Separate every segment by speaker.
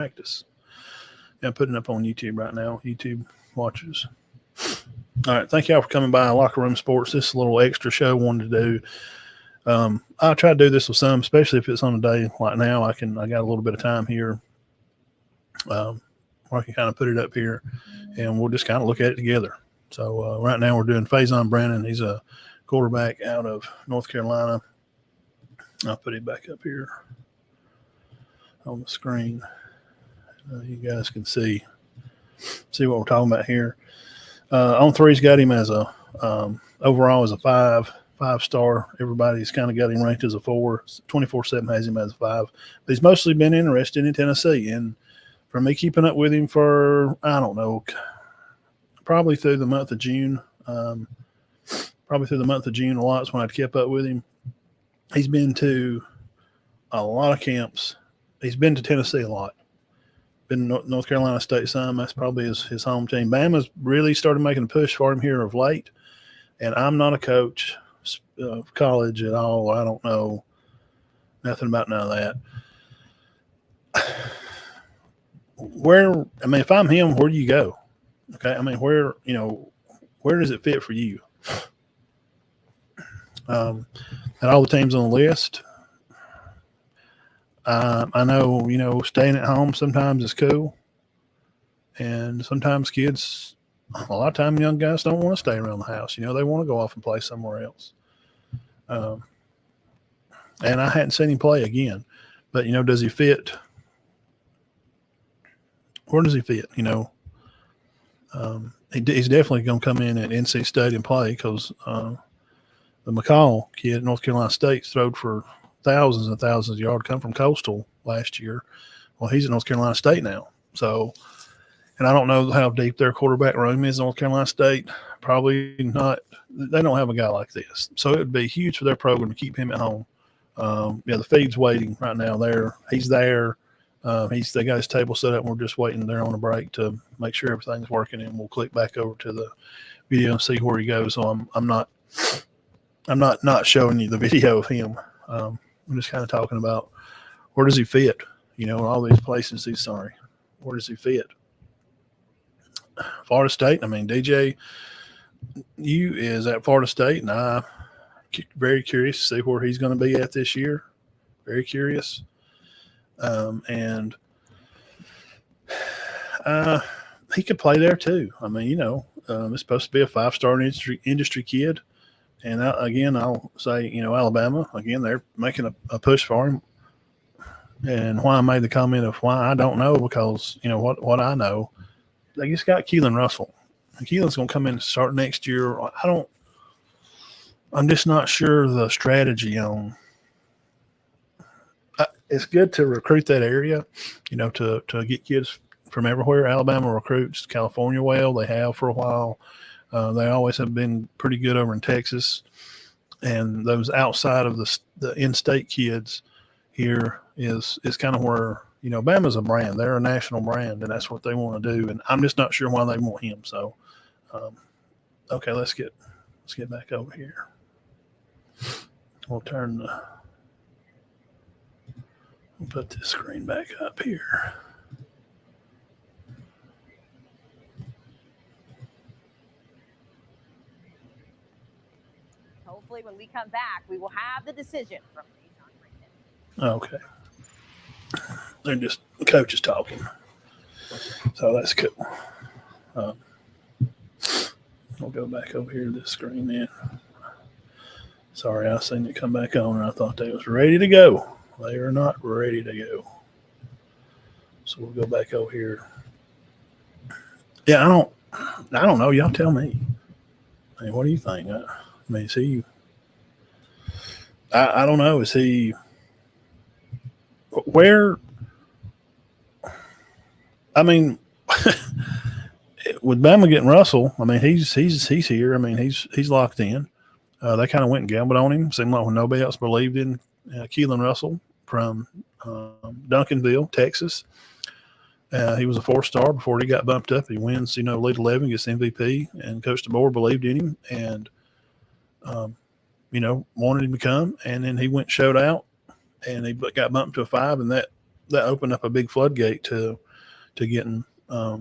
Speaker 1: practice. Yeah, I'm putting it up on YouTube right now. YouTube watches. All right, thank y'all for coming by Locker Room Sports. This is a little extra show I wanted to do. I try to do this with some, especially if it's on a day like now. I got a little bit of time here, where I can kind of put it up here, and we'll just kind of look at it together. So right now we're doing Faizon Brandon. He's a quarterback out of North Carolina. I'll put it back up here on the screen. You guys can see what we're talking about here. On three's got him as a overall as a five-star. Everybody's kind of got him ranked as a 4. 24/7 has him as a 5. But he's mostly been interested in Tennessee. And for me keeping up with him for, I don't know, probably through the month of June. A lot is when I'd kept up with him. He's been to a lot of camps. He's been to Tennessee a lot. Been North Carolina State some. That's probably his home team. Bama's really started making a push for him here of late. And I'm not a coach of college at all. I don't know nothing about none of that. If I'm him, where do you go? Okay. Where does it fit for you? And all the teams on the list, I know, staying at home sometimes is cool. And sometimes kids, a lot of time young guys don't want to stay around the house. They want to go off and play somewhere else. And I hadn't seen him play again. But, does he fit? Where does he fit? He's definitely going to come in at NC State and play because the McCall kid at North Carolina State throwed for thousands and thousands of yards, come from Coastal last year. Well, he's at North Carolina State now. So, and I don't know how deep their quarterback room is in North Carolina State. Probably not. They don't have a guy like this. So it would be huge for their program to keep him at home. The feed's waiting right now there. He's there. They got his table set up, and we're just waiting there on a break to make sure everything's working, and we'll click back over to the video and see where he goes. So I'm not showing you the video of him. I'm just kind of talking about where does he fit? All these places where does he fit? Florida State. DJ, you is at Florida State, and I'm very curious to see where he's going to be at this year. Very curious. And he could play there too. It's supposed to be a 5-star industry kid. And again, I'll say, Alabama, again, they're making a push for him. And why I made the comment of why I don't know, because, what I know, they just got Keelan Russell. And Keelan's going to come in and start next year. I'm just not sure the strategy on. It's good to recruit that area, to get kids from everywhere. Alabama recruits California well. They have for a while. They always have been pretty good over in Texas. And those outside of the in-state kids here is kind of where, Bama's a brand. They're a national brand, and that's what they want to do. And I'm just not sure why they want him. So, okay, let's get back over here. We'll put this screen back up here.
Speaker 2: Hopefully, when we come back, we will have the decision from Faizon.
Speaker 1: Okay. They're just coaches talking. So that's cool. We'll go back over here to this screen then. Sorry, I seen it come back on and I thought they was ready to go. They are not ready to go. So we'll go back over here. Yeah, I don't know. Y'all tell me. What do you think? Is he? I don't know. Is he? Where? With Bama getting Russell, he's here. He's locked in. They kind of went and gambled on him. Seemed like when nobody else believed in Keelan Russell from Duncanville, Texas. He was a 4-star before he got bumped up. He wins, lead 11, gets MVP, and Coach DeBoer believed in him and, wanted him to come. And then he went showed out, and he got bumped to a 5, and that that opened up a big floodgate to getting a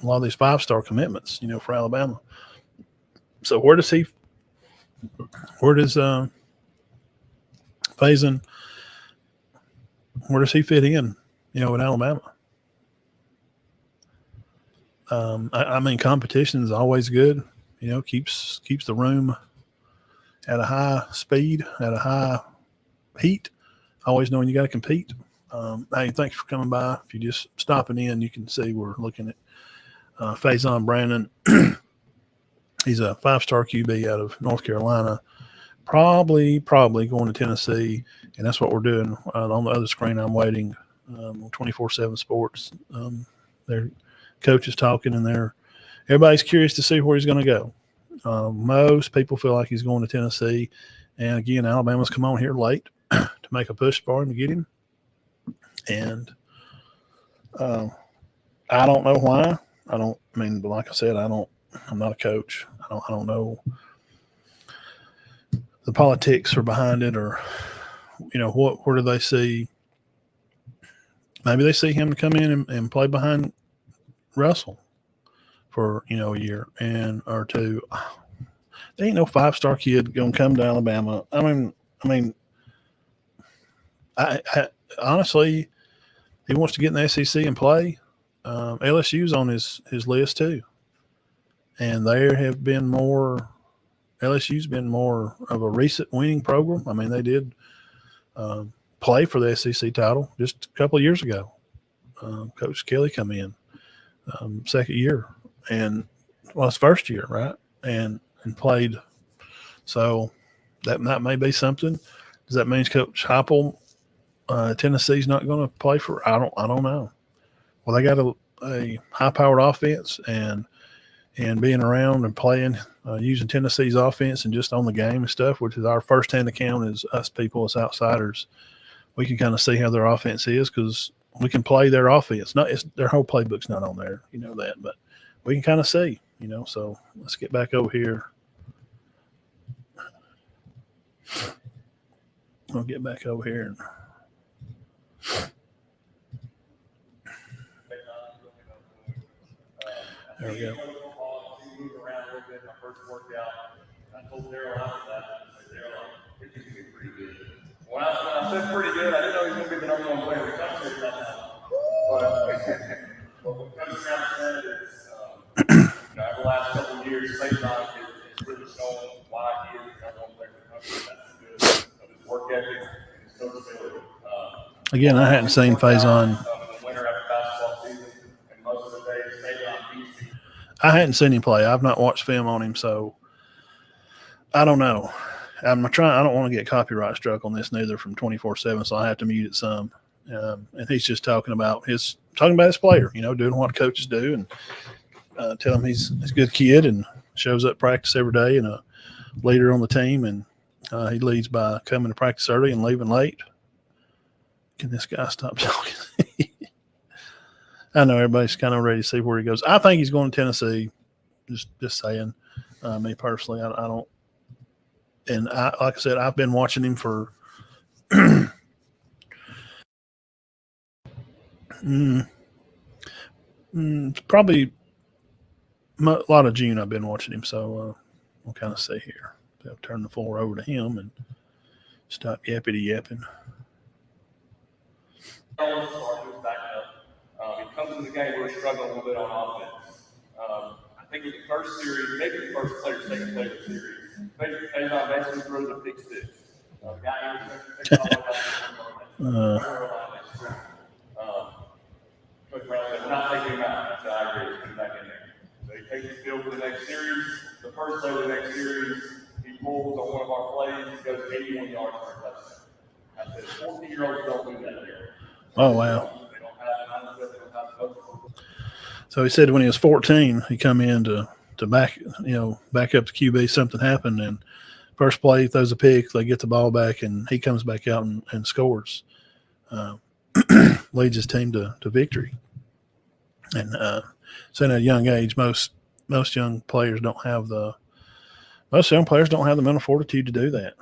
Speaker 1: lot of these 5-star commitments, for Alabama. So where does Faizon, where does he fit in, in Alabama? I mean, competition is always good, keeps the room at a high speed, at a high heat, always knowing you got to compete. Hey, thanks for coming by. If you're just stopping in, you can see we're looking at Faizon Brandon. He's a 5-star QB out of North Carolina, probably going to Tennessee, and that's what we're doing. On the other screen, I'm waiting 24/7 Sports. Their coach is talking, and everybody's curious to see where he's going to go. Most people feel like he's going to Tennessee, and again, Alabama's come on here late to make a push for him to get him, and I don't know why. But like I said, I'm not a coach. I don't know the politics are behind it, or where do they see? Maybe they see him to come in and play behind Russell for a year or two. There ain't no 5-star kid gonna come to Alabama. I mean, I honestly, he wants to get in the SEC and play. LSU's on his list too, and there have been more. LSU's been more of a recent winning program. I mean, they did play for the SEC title just a couple of years ago. Coach Kelly come in second year, and his first year, right? And played. So that may be something. Does that mean Coach Heupel, Tennessee's not going to play for? I don't know. Well, they got a high-powered offense, and being around and playing, using Tennessee's offense and just on the game and stuff, which is our first-hand account as us people, as outsiders. We can kind of see how their offense is because we can play their offense. Their whole playbook's not on there, that, but we can kind of see, So let's get back over here. I'll get back over here. There we go.
Speaker 3: When I said pretty good, I didn't know he was going to be the number one player. But when it comes down to it, over the last couple of years, Faizon has really shown why he is the number one player in the country. That's good of his work ethic and his coachability.
Speaker 1: Again, I hadn't seen Faizon. I hadn't seen him play. I've not watched film on him, so I don't know. I don't want to get copyright struck on this neither from 24/7, so I have to mute it some. And he's just talking about his player, doing what coaches do, and tell him he's a good kid and shows up practice every day and a leader on the team, and he leads by coming to practice early and leaving late. Can this guy stop talking? I know everybody's kind of ready to see where he goes. I think he's going to Tennessee. Just saying. Me personally, I don't. And like I said, I've been watching him for probably a lot of June. I've been watching him, so we'll kind of see here. I'll turn the floor over to him and stop yapping.
Speaker 3: He comes in the game, we're struggling a little bit on offense. I think in the first series, maybe the first player, second player of the series, Faizon basically throws a big six. Coach Brown said, we're not taking him out. I said, I agree. Put him back in there. So he takes the field for the next series. The first play of the next series, he pulls on one of our plays. He goes 81 yards for a touchdown. I said, 14-year-olds don't do that here.
Speaker 1: Oh, wow. So he said when he was 14, he come in to back up the QB. Something happened, and first play he throws a pick. They get the ball back, and he comes back out and scores. Leads his team to victory. And so at a young age, most young players don't have the mental fortitude to do that.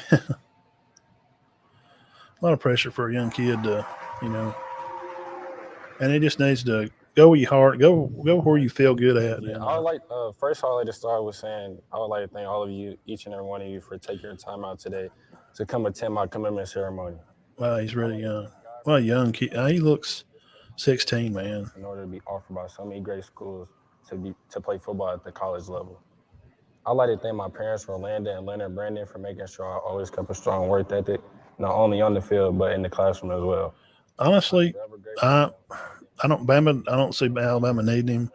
Speaker 1: A lot of pressure for a young kid to, and he just needs to go with your heart, go where you feel good at.
Speaker 4: Yeah,
Speaker 1: And,
Speaker 4: I would like first I would like to start with saying I would like to thank all of you, each and every one of you, for taking your time out today to come attend my commitment ceremony.
Speaker 1: wow, he's really young. Well, young kid. He looks 16, man.
Speaker 4: In order to be offered by so many great schools to play football at the college level. I'd like to thank my parents, Rolanda and Leonard Brandon, for making sure I always kept a strong work ethic, not only on the field but in the classroom as well.
Speaker 1: Honestly, I don't see Alabama needing him.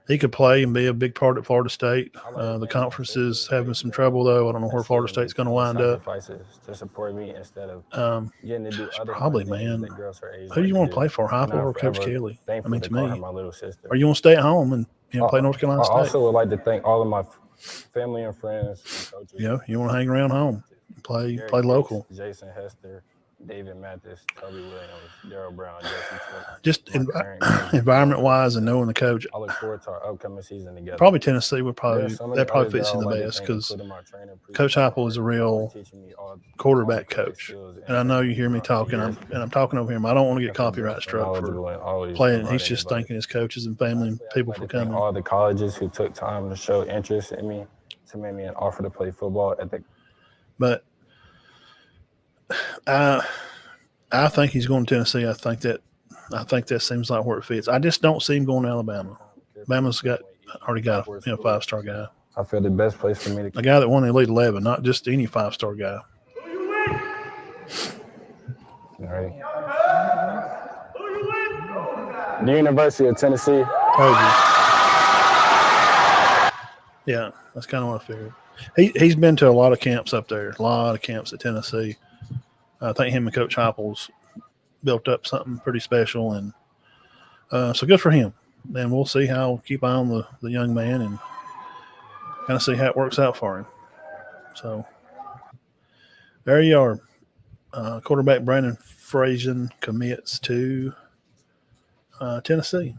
Speaker 1: He could play and be a big part at Florida State. The conference is having some trouble, though. I don't know where Florida State's going to wind up.
Speaker 4: To support me instead of getting to do other
Speaker 1: Probably,
Speaker 4: fun things
Speaker 1: man.
Speaker 4: that girls her age
Speaker 1: Who do you
Speaker 4: like
Speaker 1: want
Speaker 4: to
Speaker 1: to play
Speaker 4: do.
Speaker 1: for, Heupel
Speaker 4: And I'm
Speaker 1: or Coach
Speaker 4: forever
Speaker 1: Kelly? I
Speaker 4: thankful
Speaker 1: mean,
Speaker 4: to
Speaker 1: to
Speaker 4: call
Speaker 1: me,
Speaker 4: her my little sister.
Speaker 1: or you want to stay at home and play North Carolina State?
Speaker 4: I also would like to thank all of my family and friends and coaches.
Speaker 1: Yeah, you want to hang around home, play
Speaker 4: Gary
Speaker 1: local.
Speaker 4: Hicks, Jason Hester, David Mathis, Toby Williams, Daryl Brown, Jesse Twitter.
Speaker 1: Just environment-wise and knowing the coach.
Speaker 4: I look forward to our upcoming season together.
Speaker 1: Probably Tennessee would
Speaker 4: There are
Speaker 1: probably
Speaker 4: so many
Speaker 1: that probably
Speaker 4: others that
Speaker 1: fits
Speaker 4: I
Speaker 1: in
Speaker 4: would
Speaker 1: the
Speaker 4: like to
Speaker 1: best
Speaker 4: thank,
Speaker 1: because
Speaker 4: including my trainer,
Speaker 1: Coach Heupel is a real
Speaker 4: teaching me all
Speaker 1: quarterback
Speaker 4: the
Speaker 1: coach.
Speaker 4: skills
Speaker 1: And I know you hear me talking, and I'm talking over him. I don't want to get copyright struck for playing. He's just thanking his coaches and family and people for coming.
Speaker 4: All the colleges who took time to show interest in me to make me an offer to play football at the.
Speaker 1: But I think he's going to Tennessee. I think that seems like where it fits. I just don't see him going to Alabama. Alabama's already got a 5-star guy.
Speaker 4: I feel the best place for me to.
Speaker 1: A guy that won the Elite 11, not just any 5-star guy.
Speaker 4: All right. The University of Tennessee.
Speaker 1: Yeah, that's kind of what I figured. He's been to a lot of camps up there, a lot of camps at Tennessee. I think him and Coach Heupel's built up something pretty special, and so good for him. And we'll see keep eye on the young man and kind of see how it works out for him. So there you are. Quarterback Brandon Faizon commits to Tennessee,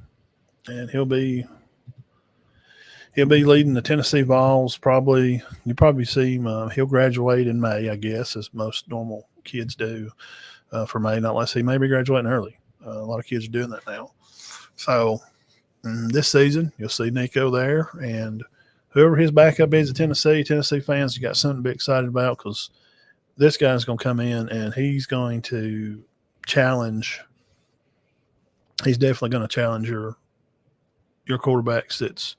Speaker 1: and he'll be leading the Tennessee Vols. You probably see him. He'll graduate in May, I guess, as most normal kids do for May. Not unless he may be graduating early. A lot of kids are doing that now. So this season, you'll see Nico there, and whoever his backup is at Tennessee fans have got something to be excited about because this guy's going to come in and he's going to challenge. He's definitely going to challenge your quarterbacks.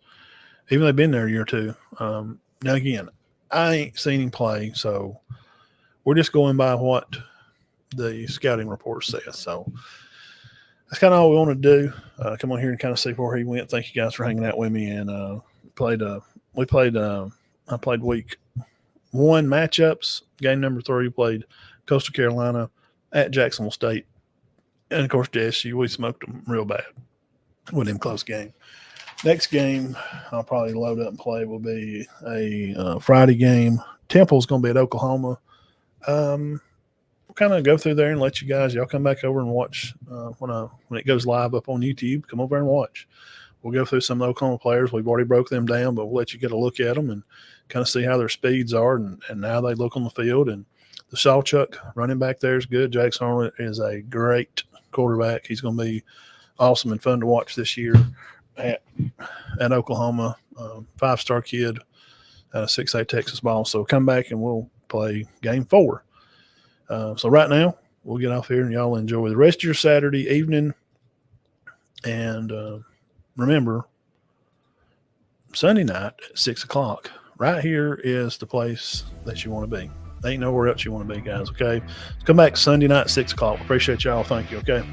Speaker 1: Even though they've been there a year or two. Now again, I ain't seen him play, so we're just going by what the scouting report says. So that's kind of all we want to do. Come on here and kind of see where he went. Thank you guys for hanging out with me. And I played week 1 matchups. Game number 3, played Coastal Carolina at Jacksonville State. And, of course, JSU, we smoked them real bad with them close game. Next game I'll probably load up and play will be a Friday game. Temple's going to be at Oklahoma. We'll kind of go through there and let y'all come back over and watch when it goes live up on YouTube. Come over and watch. We'll go through some of the Oklahoma players. We've already broke them down, but we'll let you get a look at them and kind of see how their speeds are and how they look on the field. And the Sawchuk running back there is good. Jackson Arnold is a great quarterback. He's going to be awesome and fun to watch this year at Oklahoma. 5-star kid out of 6A Texas ball. So come back and we'll play game 4. So right now we'll get off here and y'all enjoy the rest of your Saturday evening. And remember, Sunday night at 6 o'clock, right here is the place that you want to be. Ain't nowhere else you want to be, guys, okay? Come back Sunday night at 6 o'clock. Appreciate y'all. Thank you, okay?